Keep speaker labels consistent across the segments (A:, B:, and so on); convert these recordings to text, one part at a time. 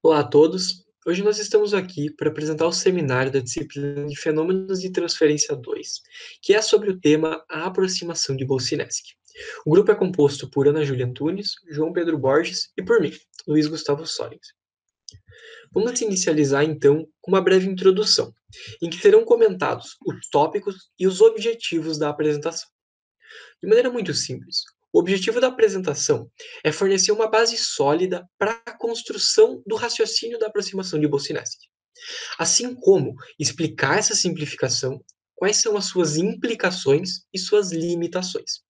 A: Olá a todos! Hoje nós estamos aqui para apresentar o seminário da disciplina de Fenômenos de Transferência 2, que é sobre o tema A Aproximação de Boltzmann. O grupo é composto por Ana Júlia Antunes, João Pedro Borges e por mim, Luiz Gustavo Soares. Vamos inicializar então com uma breve introdução, em que serão comentados os tópicos e os objetivos da apresentação. De maneira muito simples, o objetivo da apresentação é fornecer uma base sólida para a construção do raciocínio da aproximação de Boltzmann, assim como explicar essa simplificação, quais são as suas implicações e suas limitações.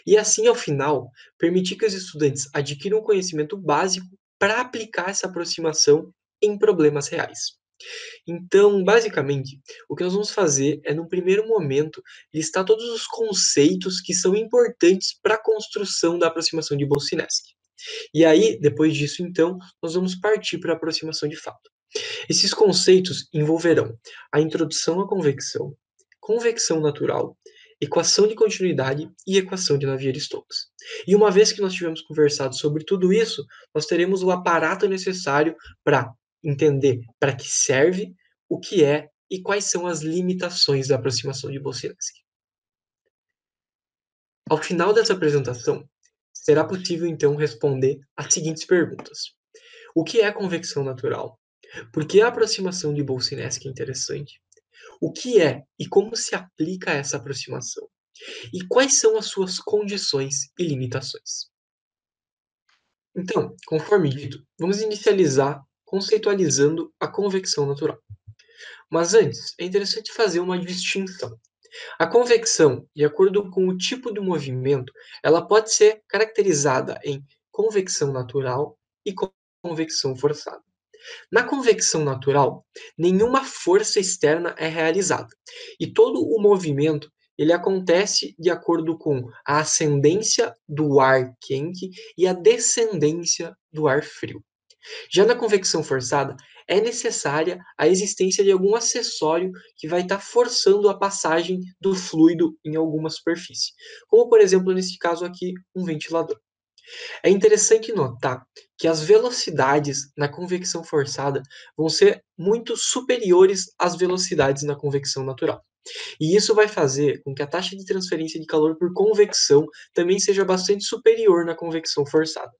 A: E assim, ao final, permitir que os estudantes adquiram um conhecimento básico para aplicar essa aproximação em problemas reais. Então, basicamente, o que nós vamos fazer é, num primeiro momento, listar todos os conceitos que são importantes para a construção da aproximação de Boltzmann. E aí, depois disso, então, nós vamos partir para a aproximação de fato. Esses conceitos envolverão a introdução à convecção, convecção natural, equação de continuidade e equação de Navier-Stokes. E uma vez que nós tivermos conversado sobre tudo isso, nós teremos o aparato necessário para entender para que serve, o que é e quais são as limitações da aproximação de Boltzmann. Ao final dessa apresentação, será possível então responder as seguintes perguntas: o que é convecção natural? Por que a aproximação de Boltzmann é interessante? O que é e como se aplica essa aproximação? E quais são as suas condições e limitações? Então, conforme dito, vamos inicializar conceitualizando a convecção natural. Mas antes, é interessante fazer uma distinção. A convecção, de acordo com o tipo do movimento, ela pode ser caracterizada em convecção natural e convecção forçada. Na convecção natural, nenhuma força externa é realizada, e todo o movimento ele acontece de acordo com a ascendência do ar quente e a descendência do ar frio. Já na convecção forçada, é necessária a existência de algum acessório que vai estar forçando a passagem do fluido em alguma superfície, como por exemplo nesse caso aqui, um ventilador. É interessante notar que as velocidades na convecção forçada vão ser muito superiores às velocidades na convecção natural. E isso vai fazer com que a taxa de transferência de calor por convecção também seja bastante superior na convecção forçada.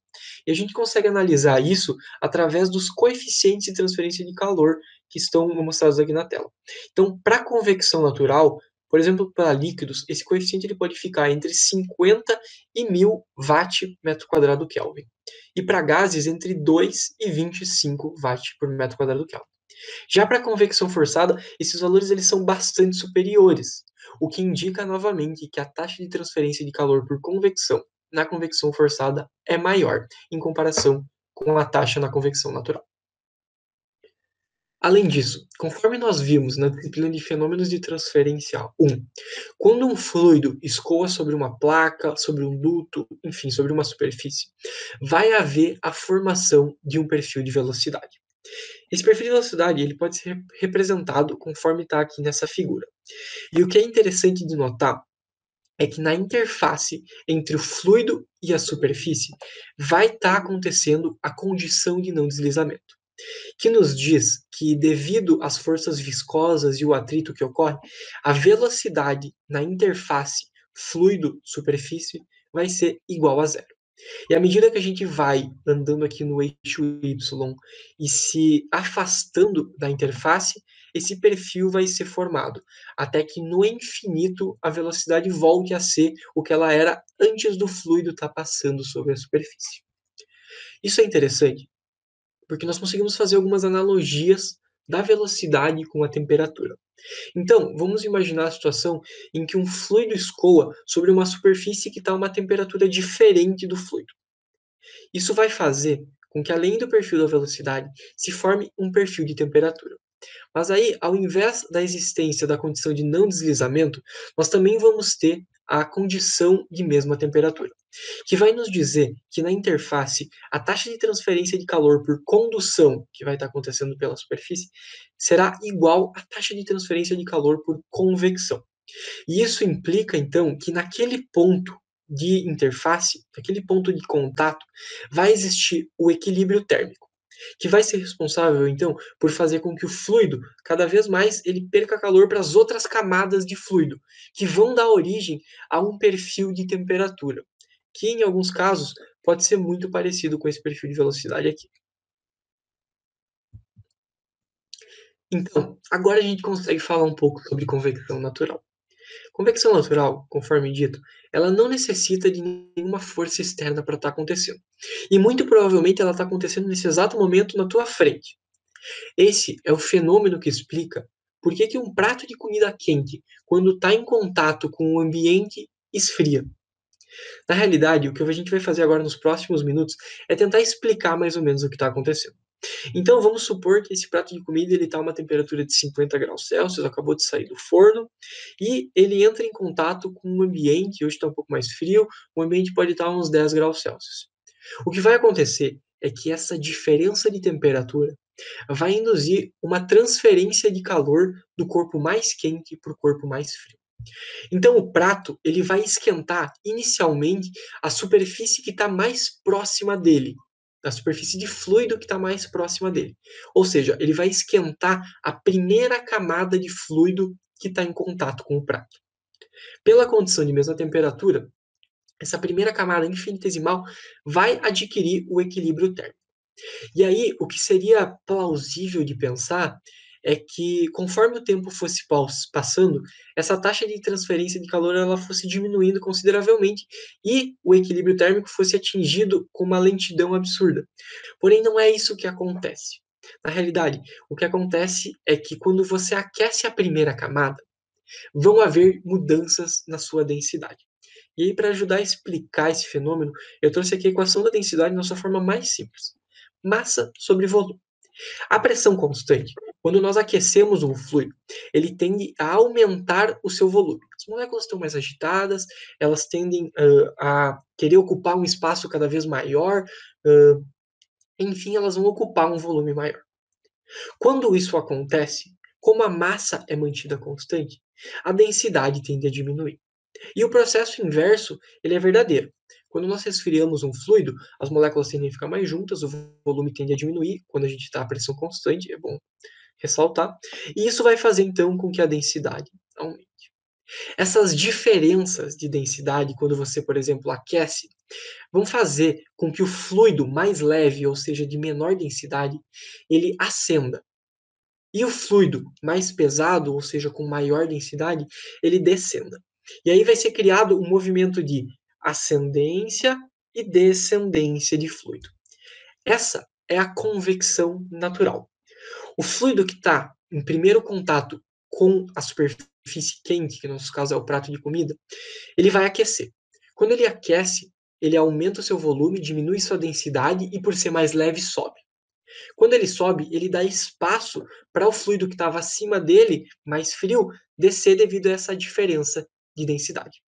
A: E a gente consegue analisar isso através dos coeficientes de transferência de calor que estão mostrados aqui na tela. Então, para a convecção natural, por exemplo, para líquidos, esse coeficiente ele pode ficar entre 50 e 1000 watt metro quadrado Kelvin. E para gases, entre 2 e 25 watt por metro quadrado Kelvin. Já para a convecção forçada, esses valores eles são bastante superiores, o que indica novamente que a taxa de transferência de calor por convecção na convecção forçada é maior em comparação com a taxa na convecção natural. Além disso, conforme nós vimos na disciplina de Fenômenos de Transferência 1, quando um fluido escoa sobre uma placa, sobre um duto, enfim, sobre uma superfície, vai haver a formação de um perfil de velocidade. Esse perfil de velocidade ele pode ser representado conforme está aqui nessa figura. E o que é interessante de notar é que na interface entre o fluido e a superfície vai estar acontecendo a condição de não deslizamento, que nos diz que, devido às forças viscosas e o atrito que ocorre, a velocidade na interface fluido-superfície vai ser igual a zero. E à medida que a gente vai andando aqui no eixo Y e se afastando da interface, esse perfil vai ser formado, até que no infinito a velocidade volte a ser o que ela era antes do fluido estar passando sobre a superfície. Isso é interessante, porque nós conseguimos fazer algumas analogias da velocidade com a temperatura. Então, vamos imaginar a situação em que um fluido escoa sobre uma superfície que está a uma temperatura diferente do fluido. Isso vai fazer com que, além do perfil da velocidade, se forme um perfil de temperatura. Mas aí, ao invés da existência da condição de não deslizamento, nós também vamos ter a condição de mesma temperatura, que vai nos dizer que na interface a taxa de transferência de calor por condução, que vai estar acontecendo pela superfície, será igual à taxa de transferência de calor por convecção. E isso implica, então, que naquele ponto de interface, naquele ponto de contato, vai existir o equilíbrio térmico. que vai ser responsável, então, por fazer com que o fluido, cada vez mais, ele perca calor para as outras camadas de fluido, que vão dar origem a um perfil de temperatura, que em alguns casos pode ser muito parecido com esse perfil de velocidade aqui. Então, agora a gente consegue falar um pouco sobre convecção natural. Convecção natural, conforme dito, ela não necessita de nenhuma força externa para estar acontecendo. E muito provavelmente ela está acontecendo nesse exato momento na tua frente. Esse é o fenômeno que explica por que um prato de comida quente, quando está em contato com o ambiente, esfria. Na realidade, o que a gente vai fazer agora nos próximos minutos é tentar explicar mais ou menos o que está acontecendo. Então, vamos supor que esse prato de comida está a uma temperatura de 50 graus Celsius, acabou de sair do forno, e ele entra em contato com o ambiente, hoje está um pouco mais frio, o ambiente pode estar a uns 10 graus Celsius. O que vai acontecer é que essa diferença de temperatura vai induzir uma transferência de calor do corpo mais quente para o corpo mais frio. Então o prato ele vai esquentar inicialmente a superfície que está mais próxima dele, a superfície de fluido que está mais próxima dele. Ou seja, ele vai esquentar a primeira camada de fluido que está em contato com o prato. Pela condição de mesma temperatura, essa primeira camada infinitesimal vai adquirir o equilíbrio térmico. E aí, o que seria plausível de pensar é que, conforme o tempo fosse passando, essa taxa de transferência de calor ela fosse diminuindo consideravelmente e o equilíbrio térmico fosse atingido com uma lentidão absurda. Porém, não é isso que acontece. Na realidade, o que acontece é que quando você aquece a primeira camada, vão haver mudanças na sua densidade. E aí, para ajudar a explicar esse fenômeno, eu trouxe aqui a equação da densidade na sua forma mais simples. Massa sobre volume. A pressão constante, quando nós aquecemos um fluido, ele tende a aumentar o seu volume. As moléculas estão mais agitadas, elas tendem a querer ocupar um espaço cada vez maior, enfim, elas vão ocupar um volume maior. Quando isso acontece, como a massa é mantida constante, a densidade tende a diminuir. E o processo inverso, ele é verdadeiro. Quando nós resfriamos um fluido, as moléculas tendem a ficar mais juntas, o volume tende a diminuir quando a gente está a pressão constante, é bom ressaltar. E isso vai fazer então com que a densidade aumente. Essas diferenças de densidade, quando você, por exemplo, aquece, vão fazer com que o fluido mais leve, ou seja, de menor densidade, ele ascenda. E o fluido mais pesado, ou seja, com maior densidade, ele descenda. E aí vai ser criado um movimento de ascendência e descendência de fluido. Essa é a convecção natural. O fluido que está em primeiro contato com a superfície quente, que no nosso caso é o prato de comida, ele vai aquecer. Quando ele aquece, ele aumenta o seu volume, diminui sua densidade e, por ser mais leve, sobe. Quando ele sobe, ele dá espaço para o fluido que estava acima dele, mais frio, descer devido a essa diferença de densidade.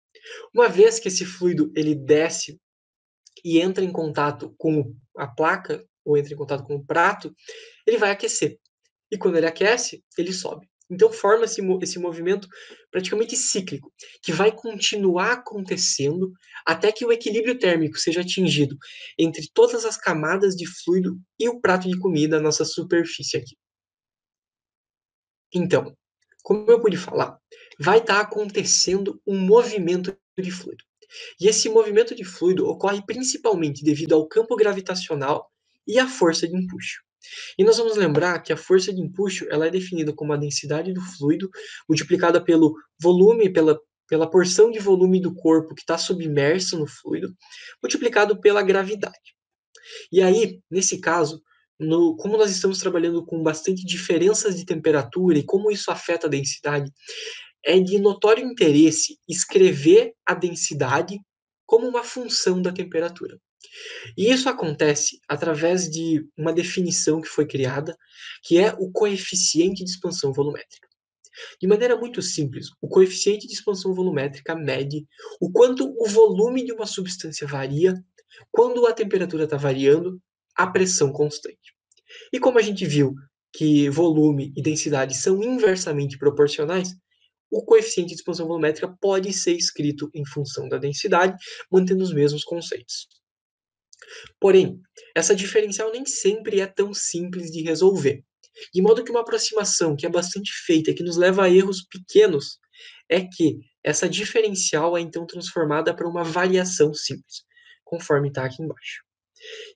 A: Uma vez que esse fluido ele desce e entra em contato com a placa, ou entra em contato com o prato, ele vai aquecer. E quando ele aquece, ele sobe. Então forma esse movimento praticamente cíclico, que vai continuar acontecendo até que o equilíbrio térmico seja atingido entre todas as camadas de fluido e o prato de comida, a nossa superfície aqui. Então, como eu pude falar, vai estar acontecendo um movimento de fluido. E esse movimento de fluido ocorre principalmente devido ao campo gravitacional e à força de empuxo. E nós vamos lembrar que a força de empuxo ela é definida como a densidade do fluido multiplicada pelo volume, pela porção de volume do corpo que está submerso no fluido, multiplicado pela gravidade. E aí, nesse caso, como nós estamos trabalhando com bastante diferenças de temperatura e como isso afeta a densidade, é de notório interesse escrever a densidade como uma função da temperatura. E isso acontece através de uma definição que foi criada, que é o coeficiente de expansão volumétrica. De maneira muito simples, o coeficiente de expansão volumétrica mede o quanto o volume de uma substância varia quando a temperatura está variando a pressão constante. E como a gente viu que volume e densidade são inversamente proporcionais, o coeficiente de expansão volumétrica pode ser escrito em função da densidade, mantendo os mesmos conceitos. Porém, essa diferencial nem sempre é tão simples de resolver. De modo que uma aproximação que é bastante feita, que nos leva a erros pequenos, é que essa diferencial é então transformada para uma variação simples, conforme está aqui embaixo.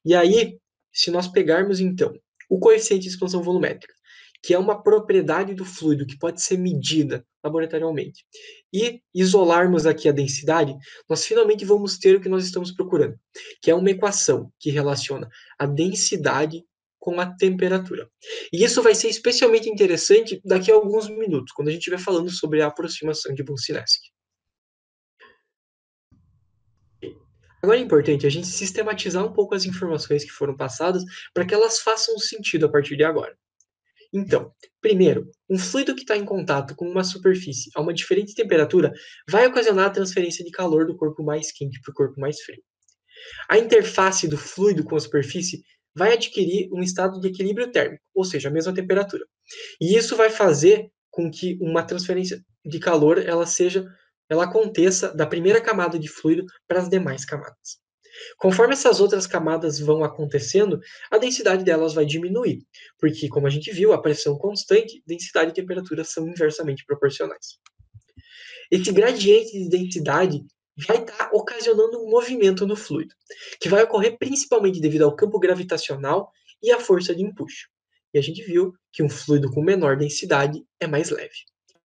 A: E aí, se nós pegarmos então o coeficiente de expansão volumétrica, que é uma propriedade do fluido que pode ser medida laboratorialmente, e isolarmos aqui a densidade, nós finalmente vamos ter o que nós estamos procurando, que é uma equação que relaciona a densidade com a temperatura. E isso vai ser especialmente interessante daqui a alguns minutos, quando a gente estiver falando sobre a aproximação de Boussinesq. Agora é importante a gente sistematizar um pouco as informações que foram passadas para que elas façam sentido a partir de agora. Então, primeiro, um fluido que está em contato com uma superfície a uma diferente temperatura vai ocasionar a transferência de calor do corpo mais quente para o corpo mais frio. A interface do fluido com a superfície vai adquirir um estado de equilíbrio térmico, ou seja, a mesma temperatura. E isso vai fazer com que uma transferência de calor ela aconteça da primeira camada de fluido para as demais camadas. Conforme essas outras camadas vão acontecendo, a densidade delas vai diminuir, porque, como a gente viu, a pressão constante, densidade e temperatura são inversamente proporcionais. Esse gradiente de densidade vai estar ocasionando um movimento no fluido, que vai ocorrer principalmente devido ao campo gravitacional e à força de empuxo. E a gente viu que um fluido com menor densidade é mais leve.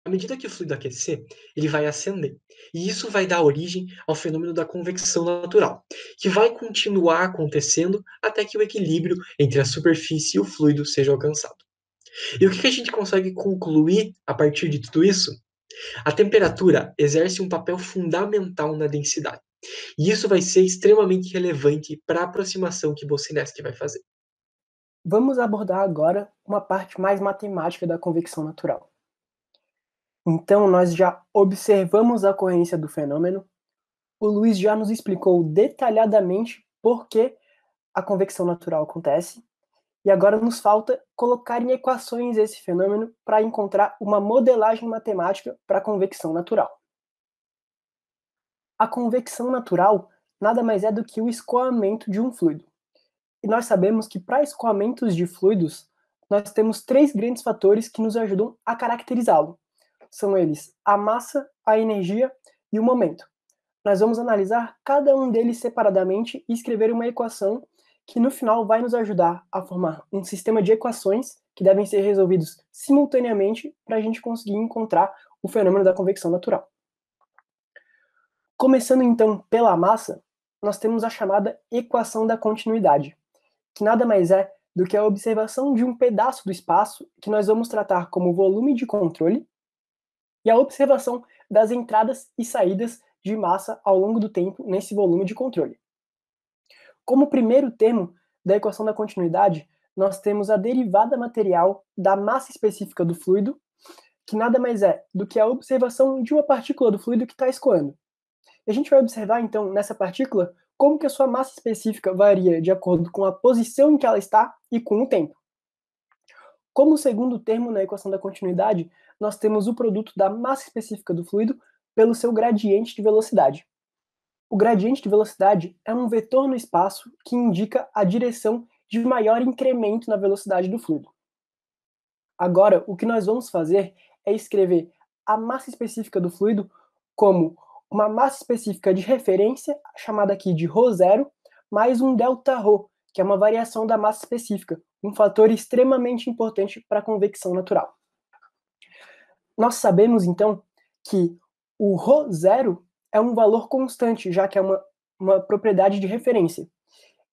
A: À medida que o fluido aquecer, ele vai acender. E isso vai dar origem ao fenômeno da convecção natural, que vai continuar acontecendo até que o equilíbrio entre a superfície e o fluido seja alcançado. E o que a gente consegue concluir a partir de tudo isso? A temperatura exerce um papel fundamental na densidade. E isso vai ser extremamente relevante para a aproximação que Boussinesq vai fazer.
B: Vamos abordar agora uma parte mais matemática da convecção natural. Então, nós já observamos a ocorrência do fenômeno, o Luiz já nos explicou detalhadamente por que a convecção natural acontece, e agora nos falta colocar em equações esse fenômeno para encontrar uma modelagem matemática para a convecção natural. A convecção natural nada mais é do que o escoamento de um fluido. E nós sabemos que para escoamentos de fluidos, nós temos três grandes fatores que nos ajudam a caracterizá-lo. São eles a massa, a energia e o momento. Nós vamos analisar cada um deles separadamente e escrever uma equação que no final vai nos ajudar a formar um sistema de equações que devem ser resolvidos simultaneamente para a gente conseguir encontrar o fenômeno da convecção natural. Começando então pela massa, nós temos a chamada equação da continuidade, que nada mais é do que a observação de um pedaço do espaço que nós vamos tratar como volume de controle e a observação das entradas e saídas de massa ao longo do tempo nesse volume de controle. Como primeiro termo da equação da continuidade, nós temos a derivada material da massa específica do fluido, que nada mais é do que a observação de uma partícula do fluido que está escoando. E a gente vai observar, então, nessa partícula, como que a sua massa específica varia de acordo com a posição em que ela está e com o tempo. Como segundo termo na equação da continuidade, nós temos o produto da massa específica do fluido pelo seu gradiente de velocidade. O gradiente de velocidade é um vetor no espaço que indica a direção de maior incremento na velocidade do fluido. Agora, o que nós vamos fazer é escrever a massa específica do fluido como uma massa específica de referência, chamada aqui de ρ0, mais um Δρ, que é uma variação da massa específica, um fator extremamente importante para a convecção natural. Nós sabemos, então, que o ρ0 é um valor constante, já que é uma propriedade de referência.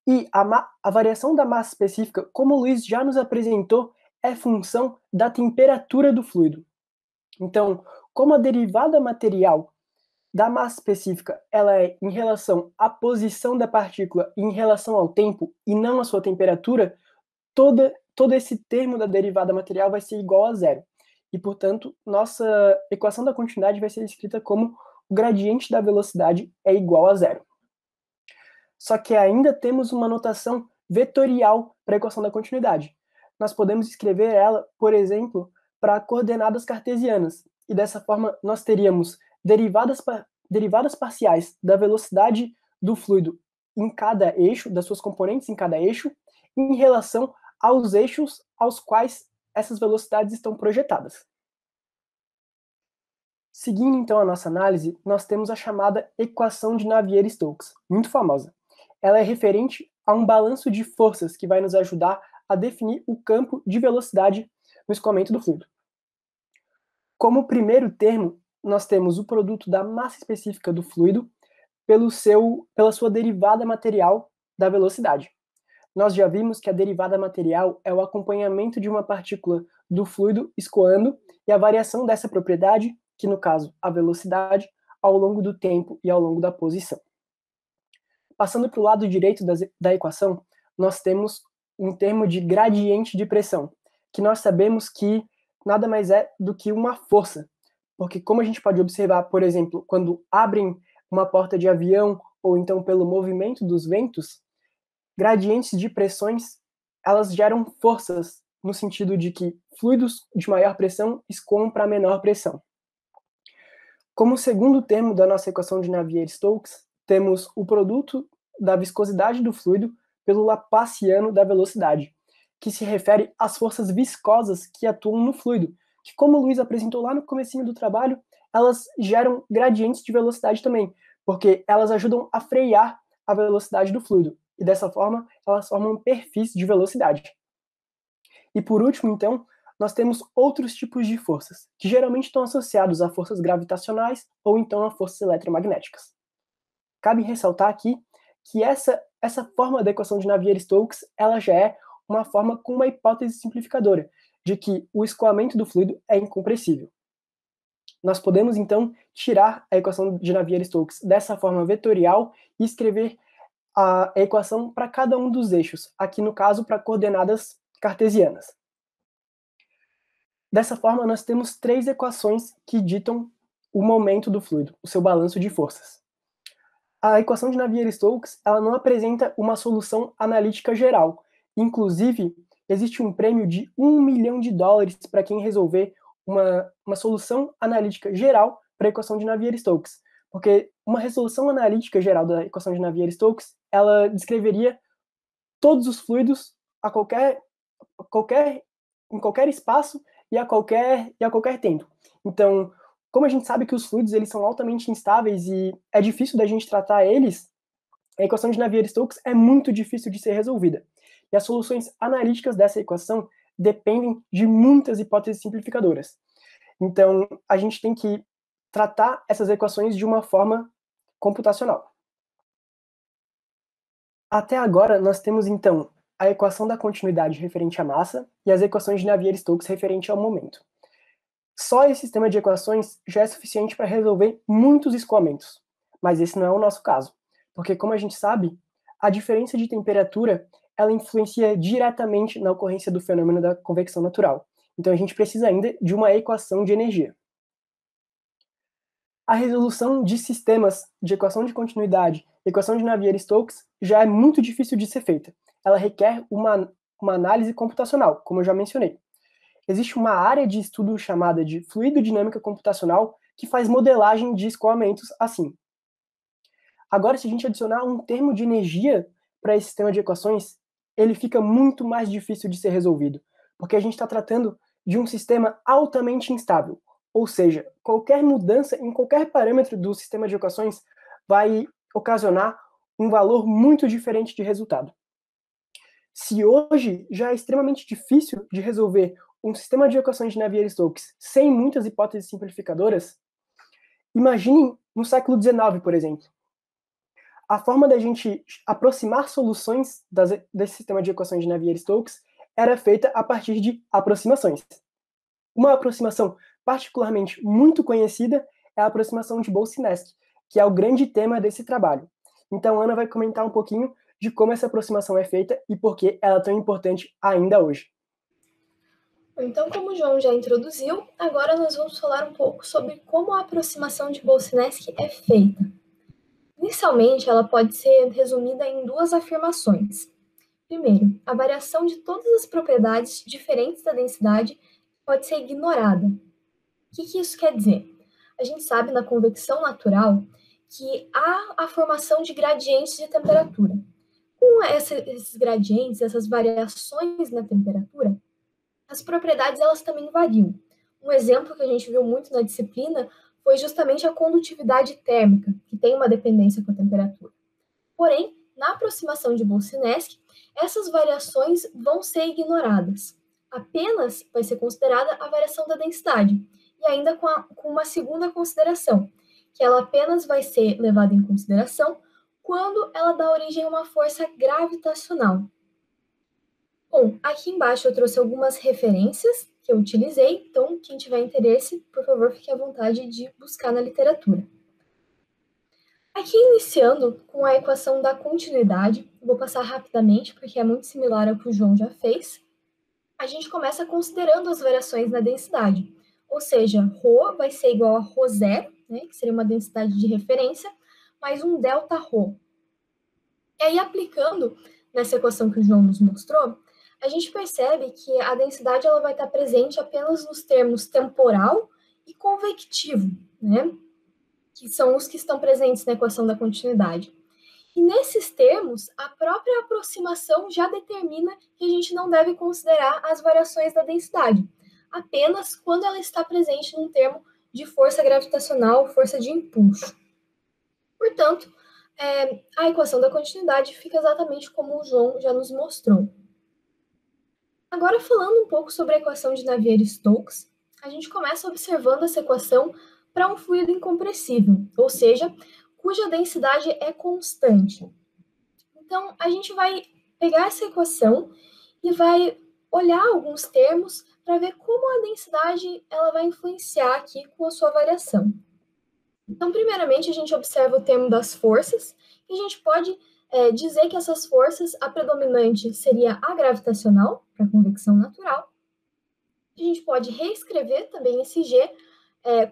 B: E a variação da massa específica, como o Luiz já nos apresentou, é função da temperatura do fluido. Então, como a derivada material da massa específica ela é em relação à posição da partícula e em relação ao tempo, e não à sua temperatura, todo esse termo da derivada material vai ser igual a zero. E, portanto, nossa equação da continuidade vai ser escrita como o gradiente da velocidade é igual a zero. Só que ainda temos uma notação vetorial para a equação da continuidade. Nós podemos escrever ela, por exemplo, para coordenadas cartesianas. E dessa forma, nós teríamos derivadas parciais da velocidade do fluido em cada eixo, das suas componentes em cada eixo, em relação aos eixos aos quais essas velocidades estão projetadas. Seguindo então a nossa análise, nós temos a chamada equação de Navier-Stokes, muito famosa. Ela é referente a um balanço de forças que vai nos ajudar a definir o campo de velocidade no escoamento do fluido. Como primeiro termo, nós temos o produto da massa específica do fluido pela sua derivada material da velocidade. Nós já vimos que a derivada material é o acompanhamento de uma partícula do fluido escoando e a variação dessa propriedade, que no caso a velocidade, ao longo do tempo e ao longo da posição. Passando para o lado direito da equação, nós temos um termo de gradiente de pressão, que nós sabemos que nada mais é do que uma força, porque como a gente pode observar, por exemplo, quando abrem uma porta de avião ou então pelo movimento dos ventos, gradientes de pressões, elas geram forças no sentido de que fluidos de maior pressão escoam para menor pressão. Como segundo termo da nossa equação de Navier-Stokes, temos o produto da viscosidade do fluido pelo Laplaciano da velocidade, que se refere às forças viscosas que atuam no fluido, que como o Luiz apresentou lá no comecinho do trabalho, elas geram gradientes de velocidade também, porque elas ajudam a frear a velocidade do fluido, e dessa forma elas formam perfis de velocidade. E por último, então, nós temos outros tipos de forças, que geralmente estão associados a forças gravitacionais ou então a forças eletromagnéticas. Cabe ressaltar aqui que essa forma da equação de Navier-Stokes, ela já é uma forma com uma hipótese simplificadora, de que o escoamento do fluido é incompressível. Nós podemos, então, tirar a equação de Navier-Stokes dessa forma vetorial e escrever a equação para cada um dos eixos, aqui no caso para coordenadas cartesianas. Dessa forma, nós temos três equações que ditam o momento do fluido, o seu balanço de forças. A equação de Navier-Stokes, ela não apresenta uma solução analítica geral. Inclusive, existe um prêmio de $1 milhão para quem resolver uma solução analítica geral para a equação de Navier-Stokes. Porque uma resolução analítica geral da equação de Navier-Stokes, ela descreveria todos os fluidos em qualquer espaço e a qualquer tempo. Então, como a gente sabe que os fluidos eles são altamente instáveis e é difícil da gente tratar eles, a equação de Navier-Stokes é muito difícil de ser resolvida. E as soluções analíticas dessa equação dependem de muitas hipóteses simplificadoras. Então, a gente tem que tratar essas equações de uma forma computacional. Até agora, nós temos, então, a equação da continuidade referente à massa e as equações de Navier-Stokes referente ao momento. Só esse sistema de equações já é suficiente para resolver muitos escoamentos, mas esse não é o nosso caso, porque como a gente sabe, a diferença de temperatura ela influencia diretamente na ocorrência do fenômeno da convecção natural. Então a gente precisa ainda de uma equação de energia. A resolução de sistemas de equação de continuidade, equação de Navier-Stokes, já é muito difícil de ser feita. Ela requer uma análise computacional, como eu já mencionei. Existe uma área de estudo chamada de fluidodinâmica computacional que faz modelagem de escoamentos assim. Agora, se a gente adicionar um termo de energia para esse sistema de equações, ele fica muito mais difícil de ser resolvido, porque a gente está tratando de um sistema altamente instável, ou seja, qualquer mudança em qualquer parâmetro do sistema de equações vai ocasionar um valor muito diferente de resultado. Se hoje já é extremamente difícil de resolver um sistema de equações de Navier-Stokes sem muitas hipóteses simplificadoras, imaginem no século XIX, por exemplo. A forma da gente aproximar soluções desse sistema de equações de Navier-Stokes era feita a partir de aproximações. Uma aproximação particularmente muito conhecida é a aproximação de Boltzmann, que é o grande tema desse trabalho. Então, Ana vai comentar um pouquinho de como essa aproximação é feita e por que ela é tão importante ainda hoje.
C: Então, como o João já introduziu, agora nós vamos falar um pouco sobre como a aproximação de Boltzmann é feita. Inicialmente, ela pode ser resumida em duas afirmações. Primeiro, a variação de todas as propriedades diferentes da densidade pode ser ignorada. O que isso quer dizer? A gente sabe na convecção natural que há a formação de gradientes de temperatura. Com esses gradientes, essas variações na temperatura, as propriedades elas também variam. Um exemplo que a gente viu muito na disciplina foi justamente a condutividade térmica, que tem uma dependência com a temperatura. Porém, na aproximação de Bose-Einstein, essas variações vão ser ignoradas. Apenas vai ser considerada a variação da densidade, e ainda com uma segunda consideração, que ela apenas vai ser levada em consideração quando ela dá origem a uma força gravitacional. Bom, aqui embaixo eu trouxe algumas referências que eu utilizei, então quem tiver interesse, por favor, fique à vontade de buscar na literatura. Aqui iniciando com a equação da continuidade, vou passar rapidamente porque é muito similar ao que o João já fez. A gente começa considerando as variações na densidade, ou seja, ρ vai ser igual a ρ0, né, que seria uma densidade de referência, mais um Δρ. E aí, aplicando nessa equação que o João nos mostrou, a gente percebe que a densidade ela vai estar presente apenas nos termos temporal e convectivo, né, que são os que estão presentes na equação da continuidade. E nesses termos, a própria aproximação já determina que a gente não deve considerar as variações da densidade, apenas quando ela está presente num termo de força gravitacional, força de impulso. Portanto, a equação da continuidade fica exatamente como o João já nos mostrou. Agora, falando um pouco sobre a equação de Navier-Stokes, a gente começa observando essa equação para um fluido incompressível, ou seja, cuja densidade é constante. Então, a gente vai pegar essa equação e vai olhar alguns termos para ver como a densidade ela vai influenciar aqui com a sua variação. Então, primeiramente, a gente observa o termo das forças, e a gente pode dizer que essas forças, a predominante seria a gravitacional, para a convecção natural. A gente pode reescrever também esse G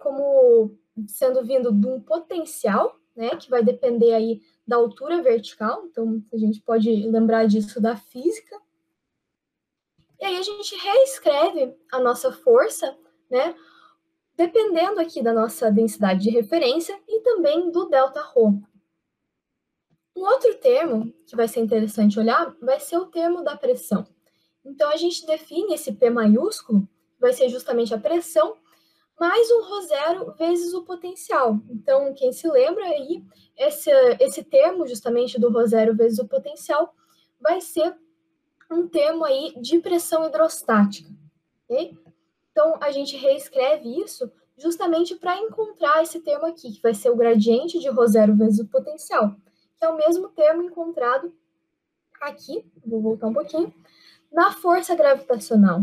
C: como sendo vindo de um potencial, né, que vai depender aí da altura vertical, então a gente pode lembrar disso da física. E aí a gente reescreve a nossa força, né, dependendo aqui da nossa densidade de referência e também do Δρ. Um outro termo que vai ser interessante olhar vai ser o termo da pressão. Então a gente define esse P maiúsculo, que vai ser justamente a pressão, mais um ρ0 vezes o potencial. Então, quem se lembra aí, esse termo justamente do ρ0 vezes o potencial vai ser um termo aí de pressão hidrostática. Okay? Então, a gente reescreve isso justamente para encontrar esse termo aqui, que vai ser o gradiente de ρ0 vezes o potencial, que é o mesmo termo encontrado aqui, vou voltar um pouquinho, na força gravitacional.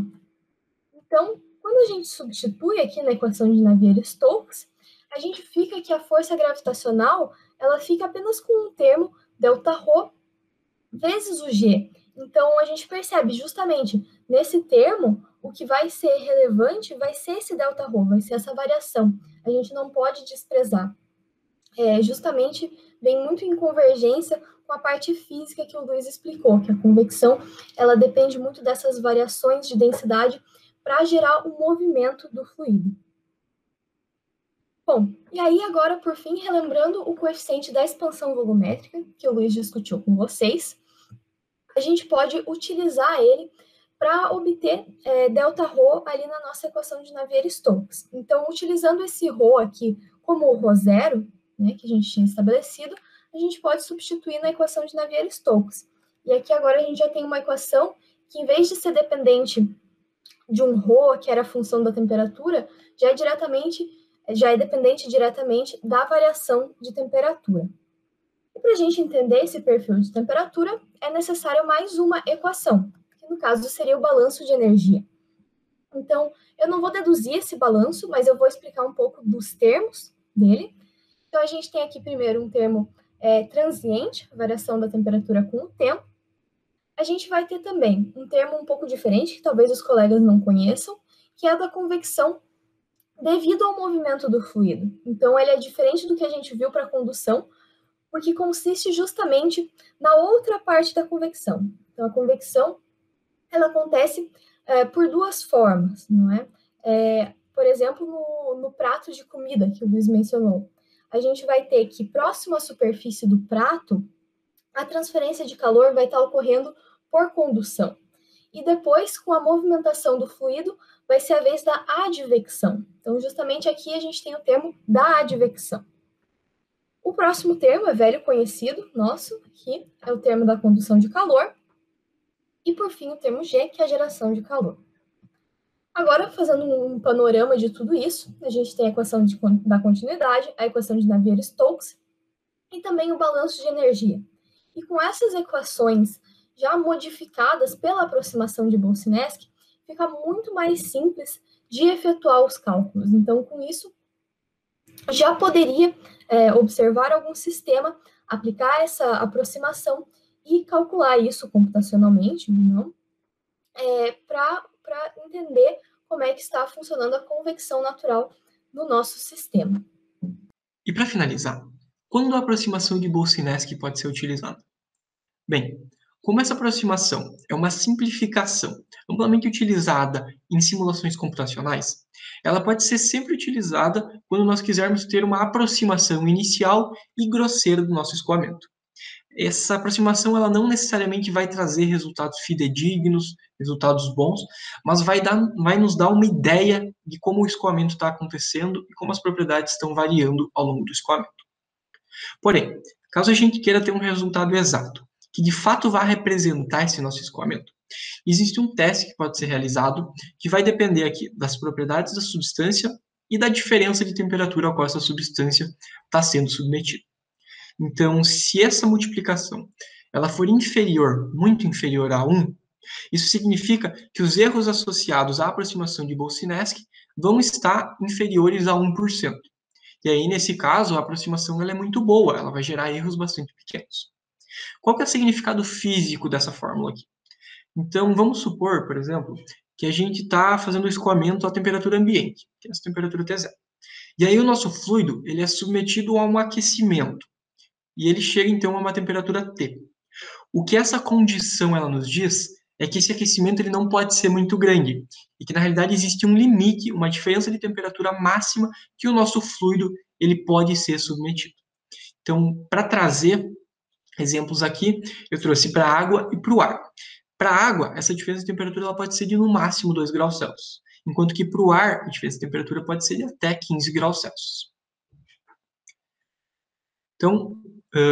C: Então, quando a gente substitui aqui na equação de Navier-Stokes, a gente fica que a força gravitacional, ela fica apenas com um termo, Δρ, vezes o G. Então, a gente percebe justamente nesse termo, o que vai ser relevante vai ser esse Δρ, vai ser essa variação. A gente não pode desprezar. Justamente vem muito em convergência com a parte física que o Luiz explicou, que a convecção, ela depende muito dessas variações de densidade para gerar o movimento do fluido. Bom, e aí agora, por fim, relembrando o coeficiente da expansão volumétrica, que o Luiz discutiu com vocês, a gente pode utilizar ele para obter Δρ ali na nossa equação de Navier-Stokes. Então, utilizando esse ρ aqui como o ρ0, né, que a gente tinha estabelecido, a gente pode substituir na equação de Navier-Stokes. E aqui agora a gente já tem uma equação que, em vez de ser dependente de um ρ, que era a função da temperatura, já é dependente diretamente da variação de temperatura. E para a gente entender esse perfil de temperatura, é necessário mais uma equação, que no caso seria o balanço de energia. Então, eu não vou deduzir esse balanço, mas eu vou explicar um pouco dos termos dele. Então, a gente tem aqui primeiro um termo transiente, a variação da temperatura com o tempo. A gente vai ter também um termo um pouco diferente, que talvez os colegas não conheçam, que é a da convecção devido ao movimento do fluido. Então, ele é diferente do que a gente viu para a condução, porque consiste justamente na outra parte da convecção. Então, a convecção, ela acontece por duas formas, não é? Por exemplo, no prato de comida que o Luiz mencionou. a gente vai ter que, próximo à superfície do prato, a transferência de calor vai estar ocorrendo por condução. E depois, com a movimentação do fluido, vai ser a vez da advecção. Então, justamente aqui a gente tem o termo da advecção. O próximo termo é velho conhecido nosso, que é o termo da condução de calor. E, por fim, o termo G, que é a geração de calor. Agora, fazendo um panorama de tudo isso, a gente tem a equação da continuidade, a equação de Navier-Stokes e também o balanço de energia. E com essas equações já modificadas pela aproximação de Boltzmann, fica muito mais simples de efetuar os cálculos. Então, com isso, já poderia observar algum sistema, aplicar essa aproximação e calcular isso computacionalmente, não? Para entender como é que está funcionando a convecção natural no nosso sistema.
A: E para finalizar, quando a aproximação de Boltzmann pode ser utilizada? Bem, como essa aproximação é uma simplificação amplamente utilizada em simulações computacionais, ela pode ser sempre utilizada quando nós quisermos ter uma aproximação inicial e grosseira do nosso escoamento. Essa aproximação ela não necessariamente vai trazer resultados fidedignos, resultados bons, mas vai nos dar uma ideia de como o escoamento está acontecendo e como as propriedades estão variando ao longo do escoamento. Porém, caso a gente queira ter um resultado exato, que de fato vá representar esse nosso escoamento, existe um teste que pode ser realizado que vai depender aqui das propriedades da substância e da diferença de temperatura a qual essa substância está sendo submetida. Então, se essa multiplicação ela for inferior, muito inferior a 1, isso significa que os erros associados à aproximação de Boltzmann vão estar inferiores a 1%. E aí, nesse caso, a aproximação ela é muito boa, ela vai gerar erros bastante pequenos. Qual que é o significado físico dessa fórmula aqui? Então, vamos supor, por exemplo, que a gente está fazendo o escoamento à temperatura ambiente, que é essa temperatura T0. E aí o nosso fluido ele é submetido a um aquecimento. E ele chega, então, a uma temperatura T. O que essa condição ela nos diz é que esse aquecimento ele não pode ser muito grande e que, na realidade, existe um limite, uma diferença de temperatura máxima que o nosso fluido ele pode ser submetido. Então, para trazer exemplos aqui, eu trouxe para a água e para o ar. Para a água, essa diferença de temperatura ela pode ser de no máximo 2 graus Celsius, enquanto que para o ar, a diferença de temperatura pode ser de até 15 graus Celsius. Então,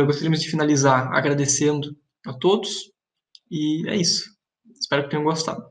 A: gostaríamos de finalizar agradecendo a todos, e é isso. Espero que tenham gostado.